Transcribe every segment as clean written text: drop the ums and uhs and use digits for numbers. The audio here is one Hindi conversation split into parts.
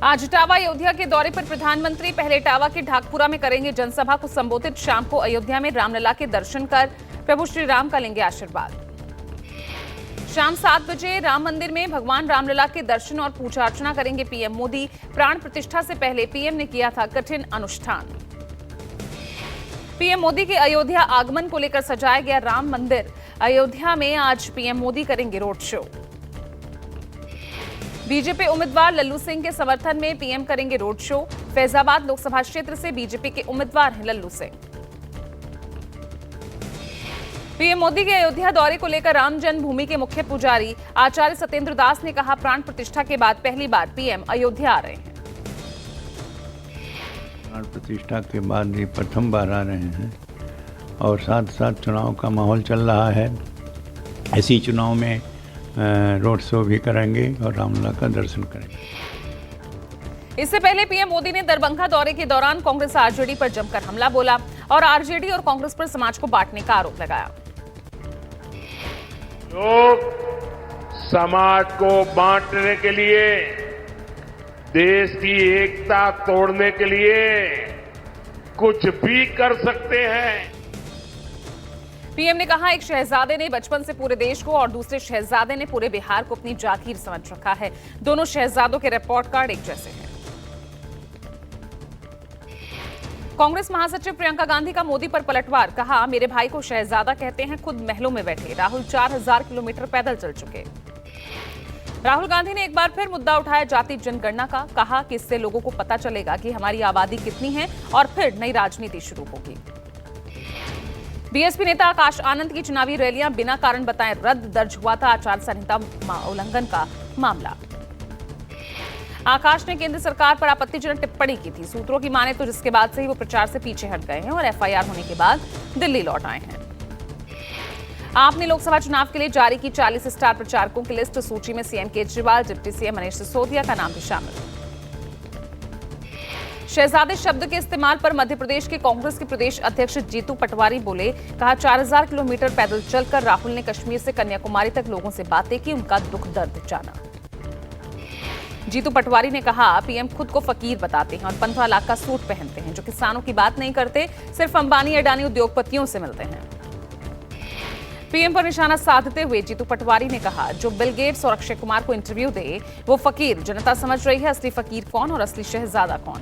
आज इटावा अयोध्या के दौरे पर प्रधानमंत्री पहले इटावा के ढाकपुरा में करेंगे जनसभा को संबोधित। शाम को अयोध्या में रामलला के दर्शन कर प्रभु श्री राम का लेंगे आशीर्वाद। शाम 7 बजे राम मंदिर में भगवान रामलला के दर्शन और पूजा अर्चना करेंगे पीएम मोदी। प्राण प्रतिष्ठा से पहले पीएम ने किया था कठिन अनुष्ठान। पीएम मोदी के अयोध्या आगमन को लेकर सजाया गया राम मंदिर। अयोध्या में आज पीएम मोदी करेंगे रोड शो। बीजेपी उम्मीदवार लल्लू सिंह के समर्थन में पीएम करेंगे रोड शो। फैजाबाद लोकसभा क्षेत्र से बीजेपी के उम्मीदवार हैं लल्लू सिंह। पीएम मोदी के अयोध्या दौरे को लेकर राम जन्मभूमि के मुख्य पुजारी आचार्य सत्येंद्र दास ने कहा, प्राण प्रतिष्ठा के बाद पहली बार पीएम अयोध्या आ रहे हैं। प्राण प्रतिष्ठा के बाद ये प्रथम बार आ रहे हैं और साथ साथ चुनाव का माहौल चल रहा है। ऐसी चुनाव में रोड शो भी करेंगे और रामलला का दर्शन करेंगे। इससे पहले पीएम मोदी ने दरभंगा दौरे के दौरान कांग्रेस आरजेडी पर जमकर हमला बोला और आरजेडी और कांग्रेस पर समाज को बांटने का आरोप लगाया। लोग समाज को बांटने के लिए, देश की एकता तोड़ने के लिए कुछ भी कर सकते हैं। पीएम ने कहा, एक शहजादे ने बचपन से पूरे देश को और दूसरे शहजादे ने पूरे बिहार को अपनी जागीर समझ रखा है। दोनों शहजादों के रिपोर्ट कार्ड एक जैसे हैं। कांग्रेस महासचिव प्रियंका गांधी का मोदी पर पलटवार। कहा, मेरे भाई को शहजादा कहते हैं, खुद महलों में बैठे। राहुल 4000 किलोमीटर पैदल चल चुके। राहुल गांधी ने एक बार फिर मुद्दा उठाया जाति जनगणना का। कहा कि इससे लोगों को पता चलेगा कि हमारी आबादी कितनी है और फिर नई राजनीति शुरू होगी। बीएसपी नेता आकाश आनंद की चुनावी रैलियां बिना कारण बताए रद्द। दर्ज हुआ था आचार संहिता उल्लंघन का मामला। आकाश ने केंद्र सरकार पर आपत्तिजनक टिप्पणी की थी। सूत्रों की माने तो जिसके बाद से ही वो प्रचार से पीछे हट गए हैं और एफआईआर होने के बाद दिल्ली लौट आए हैं। आपने लोकसभा चुनाव के लिए जारी की 40 स्टार प्रचारकों की लिस्ट। सूची में CM Kejriwal, deputy CM Manish Sisodia का नाम भी शामिल। शहजादे शब्द के इस्तेमाल पर मध्य प्रदेश के कांग्रेस के प्रदेश अध्यक्ष जीतू पटवारी बोले। कहा, 4000 किलोमीटर पैदल चलकर राहुल ने कश्मीर से कन्याकुमारी तक लोगों से बातें की, उनका दुख दर्द जाना। जीतू पटवारी ने कहा, पीएम खुद को फकीर बताते हैं और 15 लाख का सूट पहनते हैं, जो किसानों की बात नहीं करते, सिर्फ अंबानी अडानी उद्योगपतियों से मिलते हैं। पीएम पर निशाना साधते हुए जीतू पटवारी ने कहा, जो बिल गेट्स और अक्षय कुमार को इंटरव्यू दे वो फकीर। जनता समझ रही है असली फकीर कौन और असली शहजादा कौन।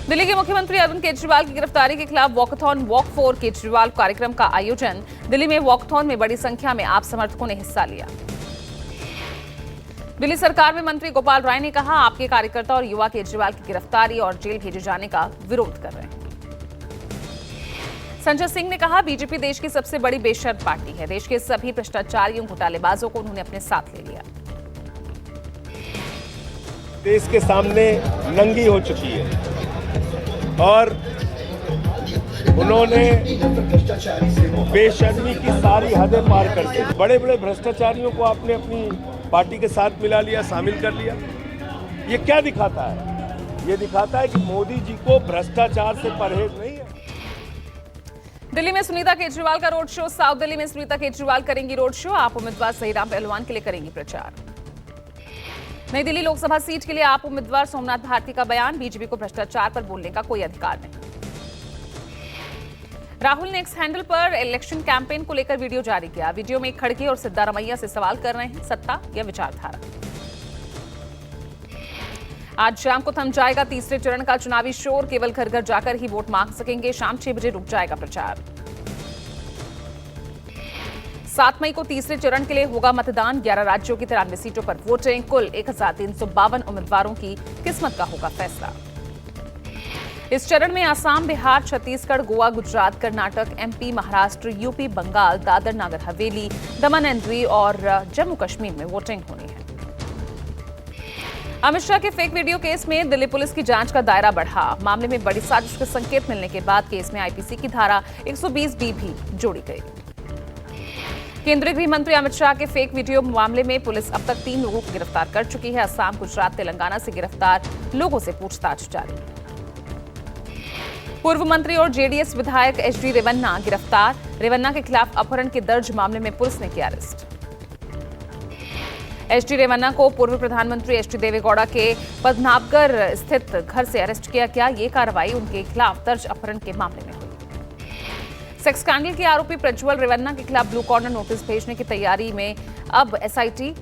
दिल्ली के मुख्यमंत्री अरविंद केजरीवाल की गिरफ्तारी के खिलाफ वॉकथॉन वॉक फॉर केजरीवाल कार्यक्रम का आयोजन। दिल्ली में वॉकथॉन में बड़ी संख्या में आप समर्थकों ने हिस्सा लिया। दिल्ली सरकार में मंत्री गोपाल राय ने कहा, आपके कार्यकर्ता और युवा केजरीवाल की गिरफ्तारी और जेल भेजे जाने का विरोध कर रहे हैं। संजय सिंह ने कहा, बीजेपी देश की सबसे बड़ी बेशर्म पार्टी है। देश के सभी भ्रष्टाचारियों घोटालेबाजों को उन्होंने अपने साथ ले लिया। देश के सामने नंगी हो चुकी है और उन्होंने बेशर्मी की सारी हदें पार कर दी। बड़े बड़े भ्रष्टाचारियों को आपने अपनी पार्टी के साथ मिला लिया, शामिल कर लिया। ये क्या दिखाता है? ये दिखाता है कि मोदी जी को भ्रष्टाचार से परहेज नहीं है। दिल्ली में सुनीता केजरीवाल का रोड शो। साउथ दिल्ली में सुनीता केजरीवाल करेंगी रोड शो। आप उम्मीदवार सहीराम पहलवान के लिए करेंगी प्रचार। नई दिल्ली लोकसभा सीट के लिए आप उम्मीदवार सोमनाथ भारती का बयान। बीजेपी को भ्रष्टाचार पर बोलने का कोई अधिकार नहीं। राहुल ने एक्स हैंडल पर इलेक्शन कैंपेन को लेकर वीडियो जारी किया। वीडियो में खड़गे और सिद्धारमैया से सवाल कर रहे हैं, सत्ता या विचारधारा। आज शाम को थम जाएगा तीसरे चरण का चुनावी शोर। केवल घर घर जाकर ही वोट मांग सकेंगे। शाम 6 बजे रुक जाएगा प्रचार। 7 मई को तीसरे चरण के लिए होगा मतदान। 11 राज्यों की 93 सीटों पर वोटिंग। कुल 1352 उम्मीदवारों की किस्मत का होगा फैसला। इस चरण में Assam, Bihar, Chhattisgarh, Goa, Gujarat, Karnataka, MP, Maharashtra, UP, Bengal, Dadar Nagar Haveli, Daman and Diu और जम्मू कश्मीर में वोटिंग होनी है। अमित शाह के फेक वीडियो केस में दिल्ली पुलिस की जांच का दायरा बढ़ा। मामले में बड़ी साजिश के संकेत मिलने के बाद केस में आईपीसी की धारा 120B भी जोड़ी गई। केंद्रीय गृह मंत्री अमित शाह के फेक वीडियो मामले में पुलिस अब तक 3 लोगों को गिरफ्तार कर चुकी है। असम, गुजरात, तेलंगाना से गिरफ्तार लोगों से पूछताछ जारी। पूर्व मंत्री और जेडीएस विधायक एचडी रेवन्ना गिरफ्तार। रेवन्ना के खिलाफ अपहरण के दर्ज मामले में पुलिस ने किया अरेस्ट। एचडी रेवन्ना को पूर्व प्रधानमंत्री एचडी देवेगौड़ा के पद्मनाभगढ़ स्थित घर से अरेस्ट किया गया। ये कार्रवाई उनके खिलाफ दर्ज अपहरण के मामले में हुई। सेक्स स्कैंडल के आरोपी प्रज्वल रेवन्ना के खिलाफ ब्लू कॉर्नर नोटिस भेजने की तैयारी में अब एसआईटी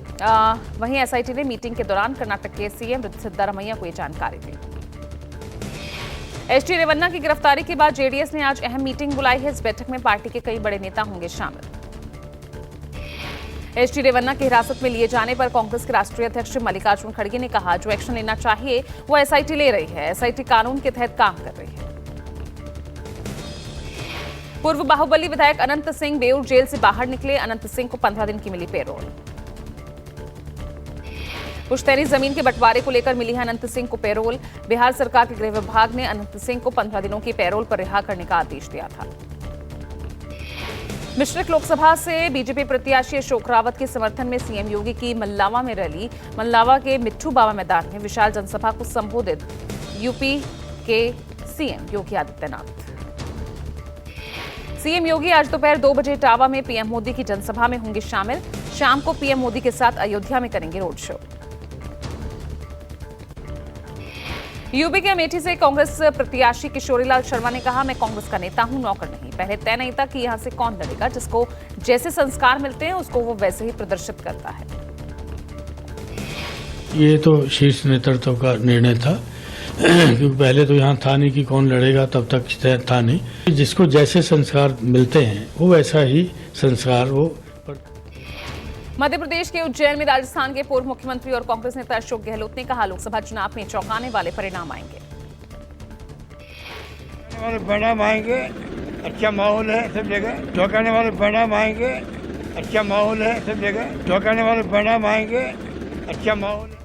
वहीं एसआईटी ने मीटिंग के दौरान कर्नाटक के सीएम सिद्धारमैया को ये जानकारी दी। एचडी रेवन्ना की गिरफ्तारी के बाद जेडीएस ने आज अहम मीटिंग बुलाई है। इस बैठक में पार्टी के कई बड़े नेता होंगे शामिल। एचडी रेवन्ना की हिरासत में लिए जाने पर कांग्रेस के राष्ट्रीय अध्यक्ष मल्लिकार्जुन खड़गे ने कहा, जो एक्शन लेना चाहिए वो एसआईटी ले रही है। एसआईटी कानून के तहत काम कर रही है। पूर्व बाहुबली विधायक अनंत सिंह बेऊर जेल से बाहर निकले। अनंत सिंह को 15 दिन की मिली पेरोल। पुश्तैनी जमीन के बंटवारे को लेकर मिली है अनंत सिंह को पेरोल। बिहार सरकार के गृह विभाग ने अनंत सिंह को 15 दिनों की पेरोल पर रिहा करने का आदेश दिया था। मिश्रिक लोकसभा से बीजेपी प्रत्याशी अशोक रावत के समर्थन में सीएम योगी की मल्लावा में रैली। मल्लावा के मिट्ठू बाबा मैदान में विशाल जनसभा को संबोधित यूपी के सीएम योगी आदित्यनाथ। सीएम योगी आज दोपहर 2 बजे इटावा में पीएम मोदी की जनसभा में होंगे शामिल। शाम को पीएम मोदी के साथ अयोध्या में करेंगे रोड शो। यूपी के अमेठी से कांग्रेस प्रत्याशी किशोरीलाल शर्मा ने कहा, मैं कांग्रेस का नेता हूं, नौकर नहीं। पहले तय नहीं था कि यहां से कौन लड़ेगा। जिसको जैसे संस्कार मिलते हैं उसको वो वैसे ही प्रदर्शित करता है। ये तो शीर्ष नेतृत्व का निर्णय था, क्योंकि पहले तो यहाँ था नहीं कि कौन लड़ेगा, तब तक था नहीं। जिसको जैसे संस्कार मिलते हैं वो वैसा ही संस्कार वो। मध्य प्रदेश के उज्जैन में राजस्थान के पूर्व मुख्यमंत्री और कांग्रेस नेता अशोक गहलोत ने कहा, लोकसभा चुनाव में चौंकाने वाले परिणाम आएंगे। परिणाम आएंगे, अच्छा माहौल है सब जगह। चौंकाने वाले परिणाम आएंगे, अच्छा माहौल है सब जगह। चौंकाने वाले परिणाम आएंगे, अच्छा माहौल है।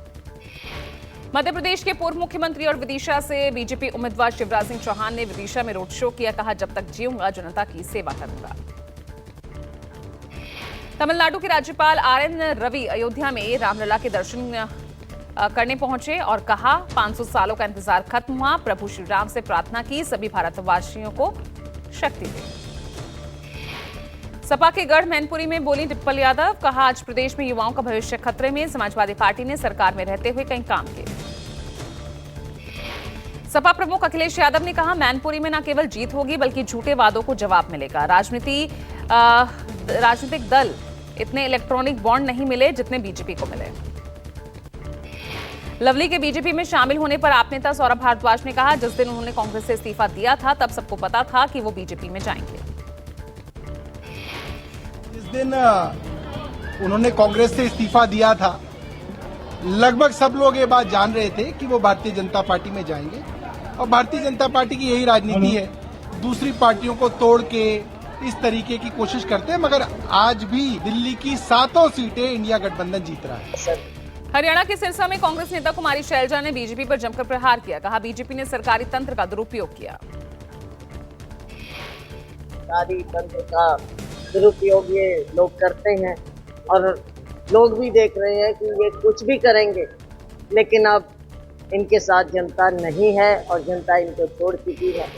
मध्य प्रदेश के पूर्व मुख्यमंत्री और विदिशा से बीजेपी उम्मीदवार शिवराज सिंह चौहान ने विदिशा में रोड शो किया। कहा, जब तक जीऊंगा जनता की सेवा करूंगा। तमिलनाडु के राज्यपाल आरएन रवि अयोध्या में रामलला के दर्शन करने पहुंचे और कहा, 500 सालों का इंतजार खत्म हुआ। प्रभु श्री राम से प्रार्थना की, सभी भारतवासियों को शक्ति दे। सपा के गढ़ मैनपुरी में बोली डिप्पल यादव। कहा, आज प्रदेश में युवाओं का भविष्य खतरे में। समाजवादी पार्टी ने सरकार में रहते हुए कई काम किए। सपा प्रमुख अखिलेश यादव ने कहा, मैनपुरी में न केवल जीत होगी बल्कि झूठे वादों को जवाब मिलेगा। राजनीतिक दल इतने इलेक्ट्रॉनिक बॉन्ड नहीं मिले जितने बीजेपी को मिले। लवली के बीजेपी में शामिल होने पर आप नेता सौरभ भारद्वाज ने कहा, जिस दिन उन्होंने कांग्रेस से इस्तीफा दिया था तब सबको पता था कि वो बीजेपी में जाएंगे। जिस दिन उन्होंने कांग्रेस से इस्तीफा दिया था, लगभग सब लोग ये बात जान रहे थे कि वो भारतीय जनता पार्टी में जाएंगे। और भारतीय जनता पार्टी की यही राजनीति है, दूसरी पार्टियों को तोड़ के इस तरीके की कोशिश करते हैं। मगर आज भी दिल्ली की 7 सीटें इंडिया गठबंधन जीत रहा है। हरियाणा के सिरसा में कांग्रेस नेता कुमारी शैलजा ने बीजेपी पर जमकर प्रहार किया। कहा, बीजेपी ने सरकारी तंत्र का दुरुपयोग किया। सरकारी तंत्र का दुरुपयोग ये लोग करते हैं और लोग भी देख रहे हैं कि ये कुछ भी करेंगे, लेकिन अब इनके साथ जनता नहीं है और जनता इनको छोड़ चुकी है।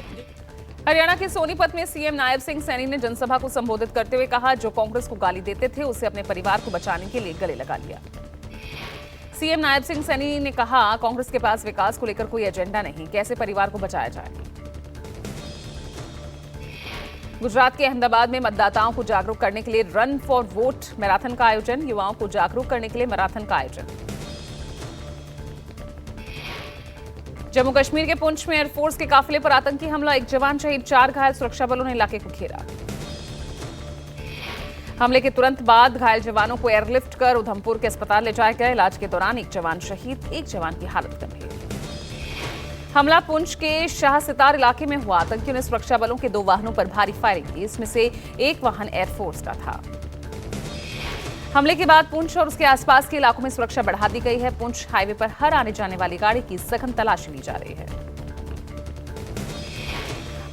हरियाणा के सोनीपत में सीएम नायब सिंह सैनी ने जनसभा को संबोधित करते हुए कहा, जो कांग्रेस को गाली देते थे उसे अपने परिवार को बचाने के लिए गले लगा लिया। सीएम नायब सिंह सैनी ने कहा, कांग्रेस के पास विकास को लेकर कोई एजेंडा नहीं, कैसे परिवार को बचाया जाए। गुजरात के अहमदाबाद में मतदाताओं को जागरूक करने के लिए रन फॉर वोट मैराथन का आयोजन। युवाओं को जागरूक करने के लिए मैराथन का आयोजन। जम्मू कश्मीर के पुंछ में एयरफोर्स के काफिले पर आतंकी हमला, 1 जवान शहीद, 4 घायल। सुरक्षा बलों ने इलाके को घेरा। हमले के तुरंत बाद घायल जवानों को एयरलिफ्ट कर उधमपुर के अस्पताल ले जाया गया। इलाज के दौरान 1 जवान शहीद, 1 जवान की हालत गंभीर। हमला पुंछ के शाह सितार इलाके में हुआ। आतंकियों ने सुरक्षा बलों के 2 वाहनों पर भारी फायरिंग की। इसमें से 1 वाहन एयरफोर्स का था। हमले के बाद पुंछ और उसके आसपास के इलाकों में सुरक्षा बढ़ा दी गई है। पुंछ हाईवे पर हर आने जाने वाली गाड़ी की सघन तलाशी ली जा रही है।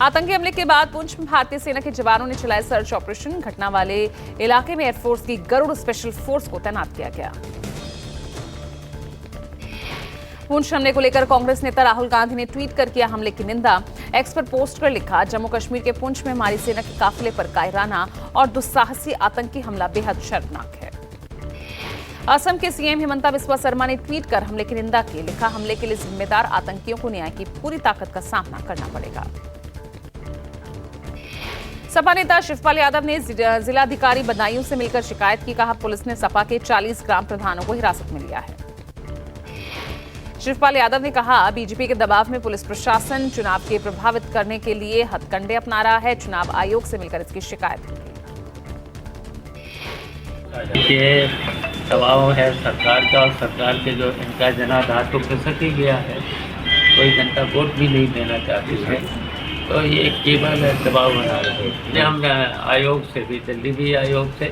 आतंकी हमले के बाद पुंछ में भारतीय सेना के जवानों ने चलाया सर्च ऑपरेशन। घटना वाले इलाके में एयरफोर्स की गरुड़ स्पेशल फोर्स को तैनात किया गया। पुंछ हमले को लेकर कांग्रेस नेता राहुल गांधी ने ट्वीट कर किया हमले की निंदा। एक्स पर पोस्ट कर लिखा, जम्मू कश्मीर के पुंछ में हमारी सेना के काफिले पर कायराना और दुस्साहसी आतंकी हमला बेहद शर्मनाक है। असम के सीएम हिमंता बिस्वा शर्मा ने ट्वीट कर हमले की निंदा की। लिखा, हमले के लिए जिम्मेदार आतंकियों को न्याय की पूरी ताकत का सामना करना पड़ेगा। सपा नेता शिवपाल यादव ने जिलाधिकारी बदायूं से मिलकर शिकायत की। कहा, पुलिस ने सपा के 40 ग्राम प्रधानों को हिरासत में लिया है। शिवपाल यादव ने कहा, बीजेपी के दबाव में पुलिस प्रशासन चुनाव के प्रभावित करने के लिए हथकंडे अपना रहा है। चुनाव आयोग से मिलकर इसकी शिकायत होगी। ये दबाव है सरकार का, और सरकार के जो इनका जनाधार तो खिसक ही गया है, कोई जनता वोट भी नहीं देना चाहती है, तो ये केवल दबाव बना रहे हैं। हम आयोग से भी, दिल्ली भी आयोग से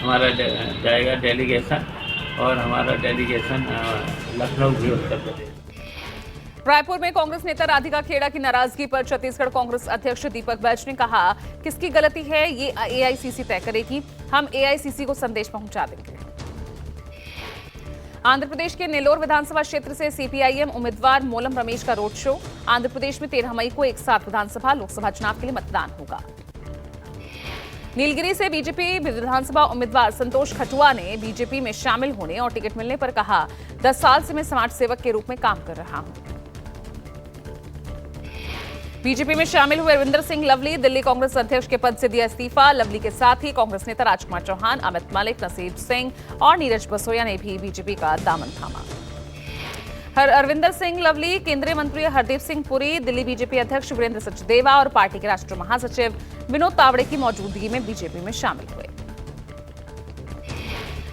हमारा जाएगा डेलीगेशन, और हमारा डेलीगेशन लखनऊ भी, उत्तर प्रदेश। रायपुर में कांग्रेस नेता राधिका खेड़ा की नाराजगी पर छत्तीसगढ़ कांग्रेस अध्यक्ष दीपक बैज ने कहा, किसकी गलती है ये एआईसीसी तय करेगी, हम एआईसीसी को संदेश पहुंचा देंगे। आंध्र प्रदेश के नेल्लोर विधानसभा क्षेत्र से सीपीआईएम उम्मीदवार मोलम रमेश का रोड शो। आंध्र प्रदेश में 13 मई को एक साथ विधानसभा लोकसभा चुनाव के लिए मतदान होगा। नीलगिरी से बीजेपी विधानसभा उम्मीदवार संतोष खटुआ ने बीजेपी में शामिल होने और टिकट मिलने पर कहा, 10 साल से मैं समाज सेवक के रूप में काम कर रहा हूं। बीजेपी में शामिल हुए रविंदर सिंह लवली दिल्ली कांग्रेस अध्यक्ष के पद से दिया इस्तीफा। लवली के साथ ही कांग्रेस नेता राजकुमार चौहान, अमित मलिक, नसीब सिंह और नीरज बसोया ने भी बीजेपी का दामन थामा। अरविंदर सिंह लवली, केंद्रीय मंत्री हरदीप सिंह पुरी, दिल्ली बीजेपी अध्यक्ष वीरेंद्र सचदेवा और पार्टी के राष्ट्रीय महासचिव विनोद तावड़े की मौजूदगी में बीजेपी में शामिल हुए।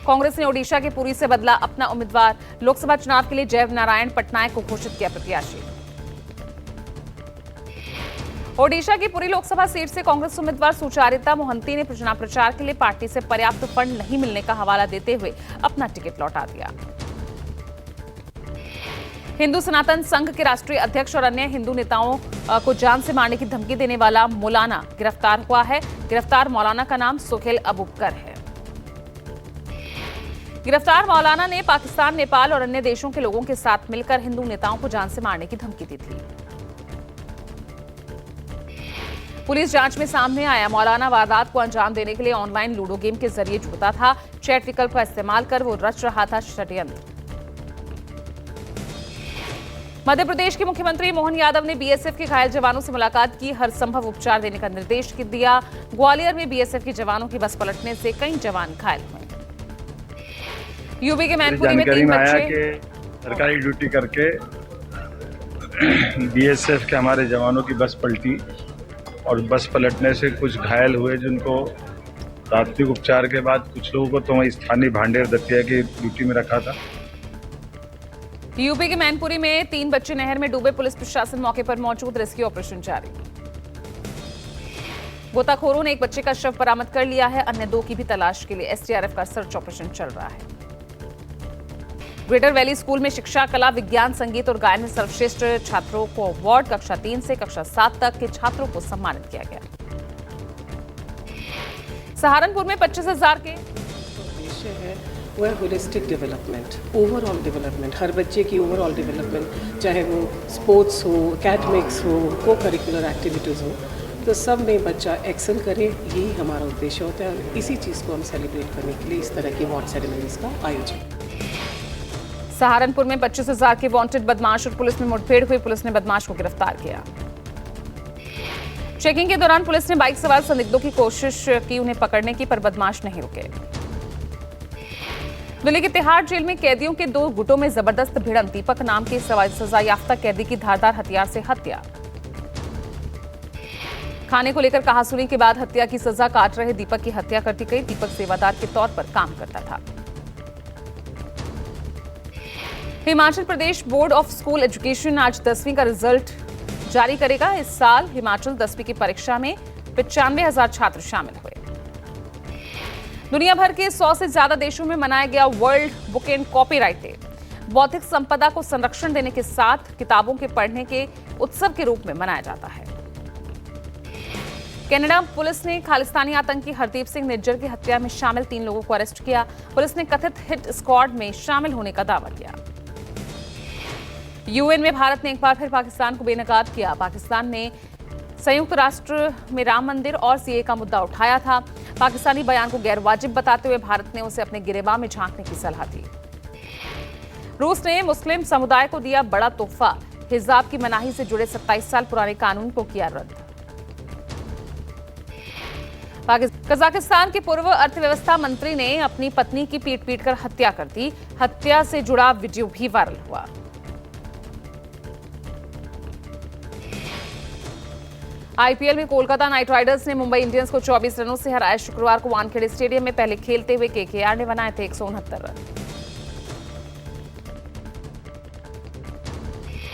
कांग्रेस ने ओडिशा के पुरी से बदला अपना उम्मीदवार। लोकसभा चुनाव के लिए जय नारायण पटनायक को घोषित किया प्रत्याशी। ओडिशा की पुरी लोकसभा सीट से कांग्रेस उम्मीदवार सुचारिता मोहंती ने चुनाव प्रचार के लिए पार्टी से पर्याप्त फंड नहीं मिलने का हवाला देते हुए अपना टिकट लौटा दिया। हिंदू सनातन संघ के राष्ट्रीय अध्यक्ष और अन्य हिंदू नेताओं को जान से मारने की धमकी देने वाला मौलाना गिरफ्तार हुआ है। गिरफ्तार मौलाना का नाम सोहेल अबूबकर है। गिरफ्तार मौलाना ने पाकिस्तान, नेपाल और अन्य देशों के लोगों के साथ मिलकर हिंदू नेताओं को जान से मारने की धमकी दी थी। पुलिस जांच में सामने आया, मौलाना वारदात को अंजाम देने के लिए ऑनलाइन लूडो गेम के जरिए जुड़ता था। चैट विकल्प का इस्तेमाल कर वो रच रहा था षड्यंत्र। मध्य प्रदेश के मुख्यमंत्री मोहन यादव ने बीएसएफ के घायल जवानों से मुलाकात की, हर संभव उपचार देने का निर्देश दिया। ग्वालियर में बीएसएफ के जवानों की बस पलटने से कई जवान घायल हुए। यूपी के मैनपुरी में 3 बच्चे सरकारी ड्यूटी करके बीएसएफ के हमारे जवानों की बस पलटी और बस पलटने से कुछ घायल हुए, जिनको प्राथमिक उपचार के बाद कुछ लोगों को तो वहीं स्थानीय भांडेर दतिया की ड्यूटी में रखा था। यूपी के मैनपुरी में 3 बच्चे नहर में डूबे, पुलिस प्रशासन मौके पर मौजूद, रेस्क्यू ऑपरेशन जारी। गोताखोरों ने एक बच्चे का शव बरामद कर लिया है, अन्य 2 की भी तलाश के लिए एसडीआरएफ का सर्च ऑपरेशन चल रहा है। ग्रेटर वैली स्कूल में शिक्षा, कला, विज्ञान, संगीत और गायन में सर्वश्रेष्ठ छात्रों को अवार्ड। कक्षा 3 से कक्षा 7 तक के छात्रों को सम्मानित किया गया। सहारनपुर में 25,000 के वो है होलिस्टिक डेवलपमेंट, ओवरऑल डेवलपमेंट, हर बच्चे की ओवरऑल डेवलपमेंट, चाहे वो स्पोर्ट्स हो, एकेडमिक्स हो, को करिकुलर एक्टिविटीज़ हो, तो सब में बच्चा एक्सेल करे, यही हमारा उद्देश्य होता है। और इसी चीज़ को हम सेलिब्रेट करने के लिए इस तरह की अवार्ड सेरेमनीज का आयोजन। सहारनपुर में 25,000 के वांटेड बदमाश और पुलिस में मुठभेड़ हुई, पुलिस ने बदमाश को गिरफ्तार किया। चेकिंग के दौरान पुलिस ने बाइक सवार संदिग्धों की कोशिश की उन्हें पकड़ने की, पर बदमाश नहीं रुके। दिल्ली के तिहाड़ जेल में कैदियों के 2 गुटों में जबरदस्त भिड़ंत, दीपक नाम के सजा याफ्ता कैदी की धारदार हथियार से हत्या। खाने को लेकर कहासुनी के बाद हत्या की सजा काट रहे दीपक की हत्या कर दी गई। दीपक सेवादार के तौर पर काम करता था। Himachal Pradesh board of school education आज 10वीं का रिजल्ट जारी करेगा। इस साल हिमाचल 10वीं की परीक्षा में 95,000 छात्र शामिल हुए। दुनिया भर के 100 से ज्यादा देशों में मनाया गया world book and copyright day. बौद्धिक संपदा को संरक्षण देने के साथ किताबों के पढ़ने के उत्सव के रूप में मनाया जाता है। कनाडा पुलिस ने खालिस्तानी आतंकी हरदीप सिंह निज्जर की हत्या में शामिल 3 लोगों को अरेस्ट किया। पुलिस ने कथित हिट स्क्वाड में शामिल होने का दावा किया। यूएन में भारत ने एक बार फिर पाकिस्तान को बेनकाब किया। पाकिस्तान ने संयुक्त राष्ट्र में राम मंदिर और सीए का मुद्दा उठाया था। पाकिस्तानी बयान को गैरवाजिब बताते हुए भारत ने उसे अपने गिरेबान में झांकने की सलाह दी। रूस ने मुस्लिम समुदाय को दिया बड़ा तोहफा, हिजाब की मनाही से जुड़े 27 साल पुराने कानून को किया रद्द। कजाकिस्तान के पूर्व अर्थव्यवस्था मंत्री ने अपनी पत्नी की पीट पीटकर हत्या कर दी। हत्या से जुड़ा वीडियो भी वायरल हुआ। आईपीएल में कोलकाता नाइट राइडर्स ने मुंबई इंडियंस को 24 रनों से हराया। शुक्रवार को वानखेड़े स्टेडियम में पहले खेलते हुए केकेआर ने बनाए थे 169 रन।